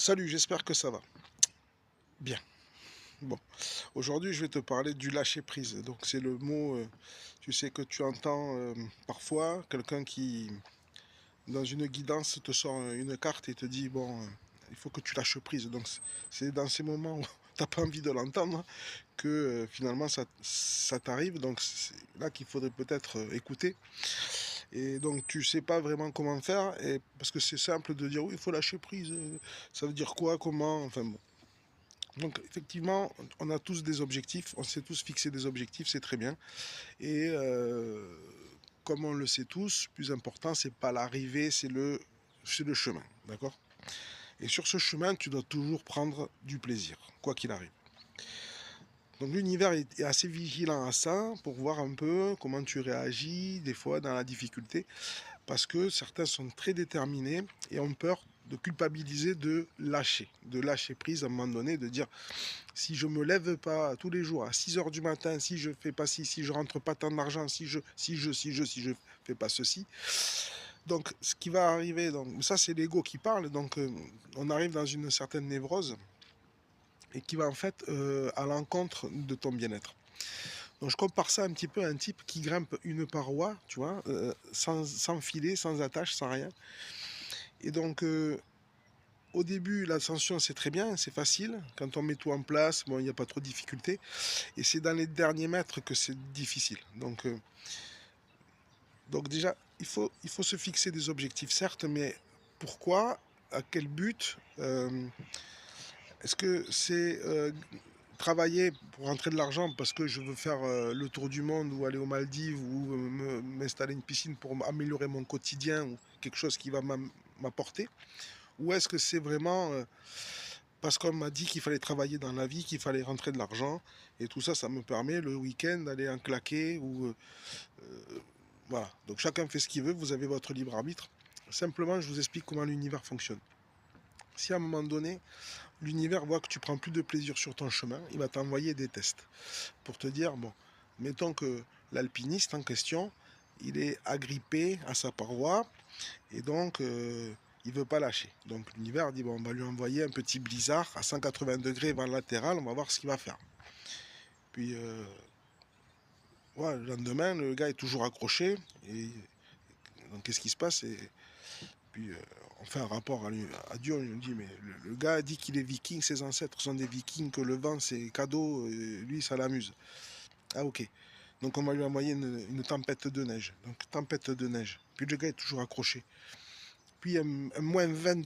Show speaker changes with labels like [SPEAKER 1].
[SPEAKER 1] Salut, j'espère que ça va. Bien. Bon, aujourd'hui, je vais te parler du lâcher prise. Donc, c'est le mot, tu sais, que tu entends parfois, quelqu'un qui, dans une guidance, te sort une carte et te dit, bon, il faut que tu lâches prise. Donc, c'est dans ces moments où tu n'as pas envie de l'entendre que finalement ça t'arrive. Donc, c'est là qu'il faudrait peut-être écouter. Et donc, tu sais pas vraiment comment faire, et, parce que c'est simple de dire, oui, il faut lâcher prise. Ça veut dire quoi, comment, enfin bon. Donc effectivement, on a tous des objectifs, on s'est tous fixé des objectifs, c'est très bien. Et comme on le sait tous, plus important, c'est pas l'arrivée, c'est le chemin, d'accord? Et sur ce chemin, tu dois toujours prendre du plaisir, quoi qu'il arrive. Donc l'univers est assez vigilant à ça pour voir un peu comment tu réagis des fois dans la difficulté, parce que certains sont très déterminés et ont peur de culpabiliser, de lâcher prise à un moment donné, de dire si je me lève pas tous les jours à 6 heures du matin, si je fais pas ci, si je rentre pas tant d'argent, si je fais pas ceci. Donc, ce qui va arriver, donc, ça c'est l'ego qui parle, donc on arrive dans une certaine névrose et qui va en fait à l'encontre de ton bien-être. Donc, je compare ça un petit peu à un type qui grimpe une paroi, tu vois, sans filet, sans attache, sans rien. Et donc, au début, l'ascension c'est très bien, c'est facile. Quand on met tout en place, bon, il n'y a pas trop de difficultés. Et c'est dans les derniers mètres que c'est difficile. Donc déjà, il faut se fixer des objectifs, certes, mais pourquoi? À quel but? Est-ce que c'est travailler pour rentrer de l'argent parce que je veux faire le tour du monde ou aller aux Maldives ou m'installer une piscine pour améliorer mon quotidien ou quelque chose qui va m'apporter? Ou est-ce que c'est vraiment parce qu'on m'a dit qu'il fallait travailler dans la vie, qu'il fallait rentrer de l'argent, et tout ça, ça me permet le week-end d'aller en claquer ou voilà. Donc chacun fait ce qu'il veut, vous avez votre libre arbitre. Simplement, je vous explique comment l'univers fonctionne. Si à un moment donné, l'univers voit que tu prends plus de plaisir sur ton chemin, il va t'envoyer des tests pour te dire, bon, mettons que l'alpiniste en question, il est agrippé à sa paroi et donc il veut pas lâcher. Donc l'univers dit, bon, on va lui envoyer un petit blizzard à 180 degrés vers le latéral, on va voir ce qu'il va faire. Puis ouais, le lendemain, le gars est toujours accroché. Et donc qu'est-ce qui se passe? Et puis on fait un rapport à Dieu, on lui dit, mais le gars a dit qu'il est viking, ses ancêtres sont des vikings, que le vent c'est cadeau, lui ça l'amuse. Ah ok. Donc on va lui envoyer une tempête de neige. Donc tempête de neige. Puis le gars est toujours accroché. Puis un moins 20